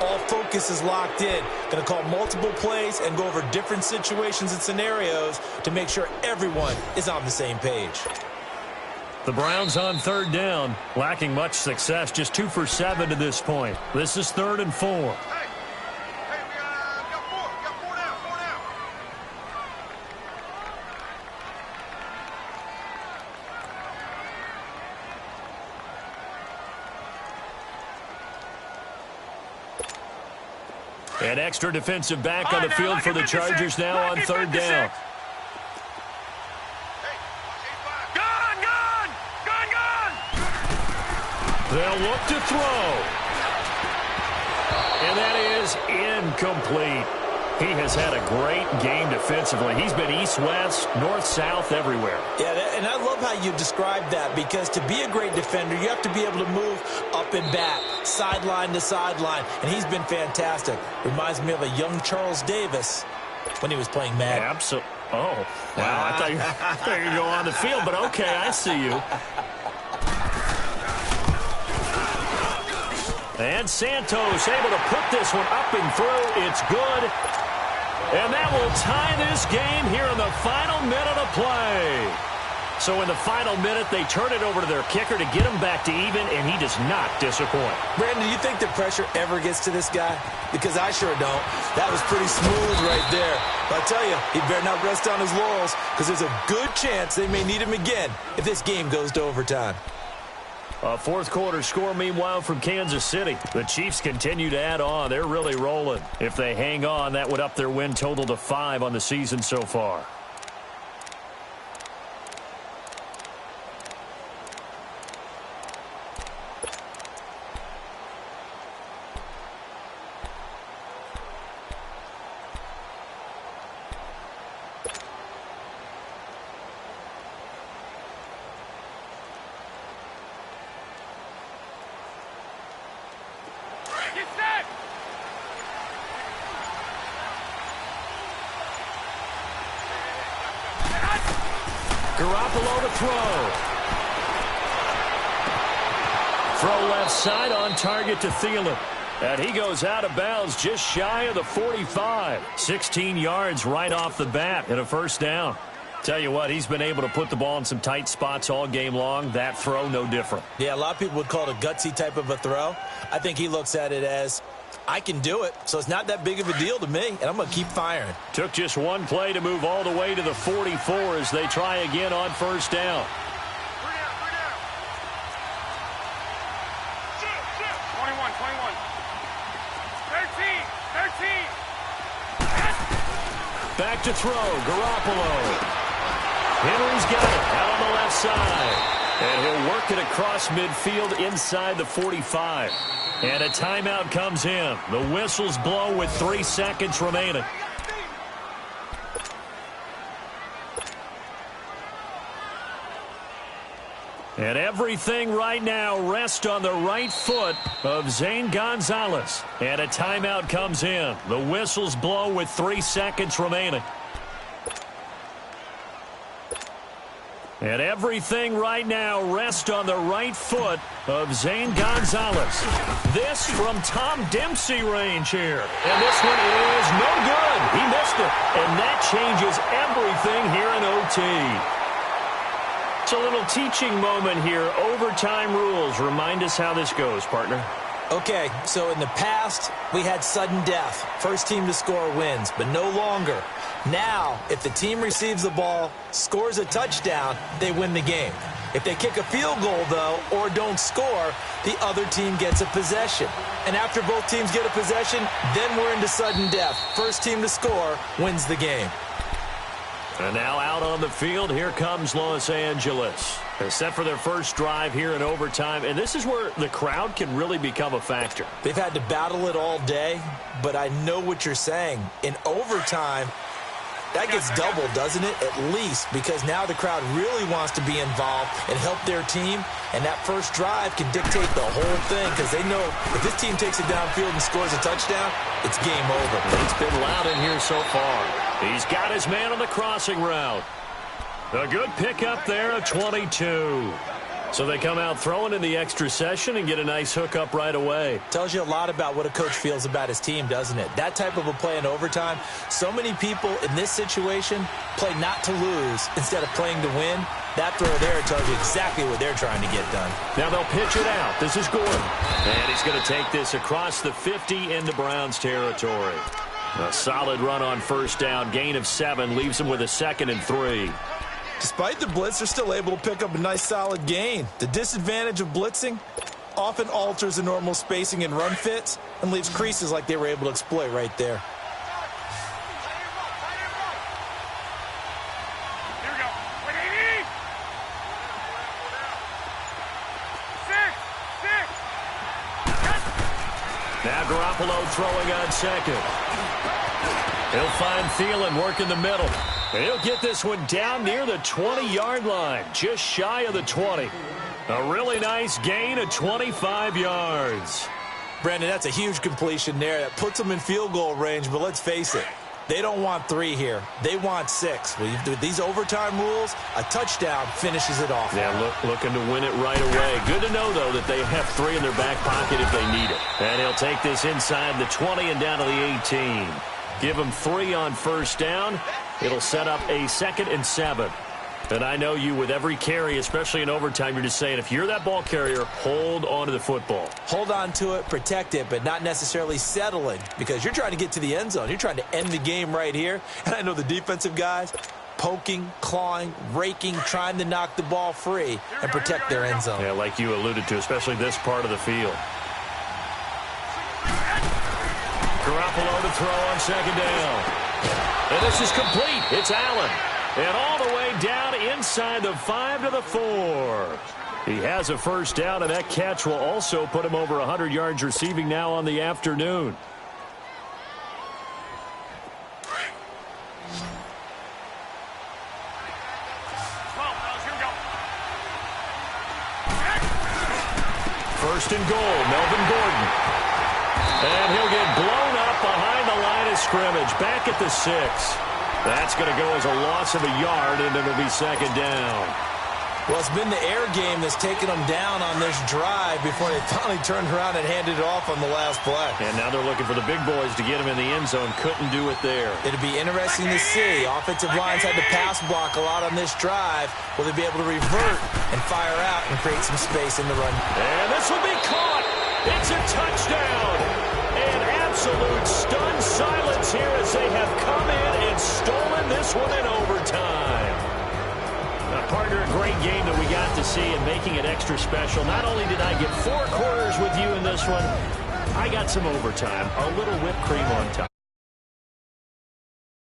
All focus is locked in. Going to call multiple plays and go over different situations and scenarios to make sure everyone is on the same page. The Browns on 3rd down, lacking much success, just 2 for 7 to this point. This is 3rd and 4. We got 4 down. An extra defensive back on the field for the Chargers now on 3rd down. They'll look to throw. And that is incomplete. He has had a great game defensively. He's been east-west, north-south, everywhere. Yeah, and I love how you described that, because to be a great defender, you have to be able to move up and back, sideline to sideline, and he's been fantastic. Reminds me of a young Charles Davis when he was playing Madden. Absolutely. Oh, wow. I thought you were going to go on the field, but okay, I see you. And Santos able to put this one up and through. It's good. And that will tie this game here in the final minute of play. So in the final minute, they turn it over to their kicker to get him back to even, and he does not disappoint. Brandon, do you think the pressure ever gets to this guy? Because I sure don't. That was pretty smooth right there. But I tell you, he better not rest on his laurels, because there's a good chance they may need him again if this game goes to overtime. A 4th quarter score, meanwhile, from Kansas City. The Chiefs continue to add on. They're really rolling. If they hang on, that would up their win total to 5 on the season so far. Garoppolo to throw. Throw left side on target to Thielen. And he goes out of bounds just shy of the 45. 16 yards right off the bat and a 1st down. Tell you what, he's been able to put the ball in some tight spots all game long. That throw, no different. Yeah, a lot of people would call it a gutsy type of a throw. I think he looks at it as, I can do it, so it's not that big of a deal to me, and I'm going to keep firing. Took just one play to move all the way to the 44 as they try again on 1st down. 21. 13. Back to throw, Garoppolo. Henry's got it out on the left side. And he'll work it across midfield inside the 45. And a timeout comes in. The whistles blow with 3 seconds remaining. And everything right now rests on the right foot of Zane Gonzalez. And a timeout comes in. The whistles blow with 3 seconds remaining. And everything right now rests on the right foot of Zane Gonzalez. This from Tom Dempsey range here. And this one is no good. He missed it. And that changes everything here in OT. It's a little teaching moment here. Overtime rules. Remind us how this goes, partner. Okay, so in the past, we had sudden death. First team to score wins, but no longer. Now, if the team receives the ball, scores a touchdown, they win the game. If they kick a field goal, though, or don't score, the other team gets a possession. And after both teams get a possession, then we're into sudden death. First team to score wins the game. And now out on the field, here comes Los Angeles. They're set for their first drive here in overtime, and this is where the crowd can really become a factor. They've had to battle it all day, but I know what you're saying. In overtime, that gets doubled, doesn't it? At least, because now the crowd really wants to be involved and help their team, and that first drive can dictate the whole thing because they know if this team takes it downfield and scores a touchdown, it's game over. It's been loud in here so far. He's got his man on the crossing route. A good pickup there of 22. So they come out throwing in the extra session and get a nice hookup right away. Tells you a lot about what a coach feels about his team, doesn't it? That type of a play in overtime, so many people in this situation play not to lose instead of playing to win. That throw there tells you exactly what they're trying to get done. Now they'll pitch it out. This is Gordon. And he's going to take this across the 50 into Browns territory. A solid run on first down. Gain of 7 leaves him with a 2nd and 3. Despite the blitz, they're still able to pick up a nice solid gain. The disadvantage of blitzing often alters the normal spacing and run fits and leaves creases like they were able to exploit right there. Here we go. 180. 6. Now Garoppolo throwing on second. He'll find Thielen working the middle. And he'll get this one down near the 20-yard line, just shy of the 20. A really nice gain of 25 yards. Brandon, that's a huge completion there. That puts them in field goal range, but let's face it, they don't want 3 here. They want 6. With these overtime rules, a touchdown finishes it off. Yeah, looking to win it right away. Good to know, though, that they have 3 in their back pocket if they need it. And he'll take this inside the 20 and down to the 18. Give him 3 on first down. It'll set up a 2nd and 7. And I know you, with every carry, especially in overtime, you're just saying, if you're that ball carrier, hold on to the football. Hold on to it, protect it, but not necessarily settling because you're trying to get to the end zone. You're trying to end the game right here. And I know the defensive guys poking, clawing, raking, trying to knock the ball free and protect their end zone. Yeah, like you alluded to, especially this part of the field. Garoppolo to throw on second down. And this is complete. It's Allen. And all the way down inside the 5 to the 4. He has a first down, and that catch will also put him over 100 yards receiving now on the afternoon. First and goal, Melvin Gordon. And he'll get blown up behind the line of scrimmage, back at the 6. That's going to go as a loss of a yard, and it'll be second down. Well, it's been the air game that's taken them down on this drive before they finally turned around and handed it off on the last play. And now they're looking for the big boys to get him in the end zone. Couldn't do it there. It'll be interesting to see. Offensive lines had to pass block a lot on this drive. Will they be able to revert and fire out and create some space in the run? And this will be caught. It's a touchdown. And absolute stunned silence here as they have come in and stolen this one in overtime. Partner, a great game that we got to see and making it extra special. Not only did I get 4 quarters with you in this one, I got some overtime, a little whipped cream on top.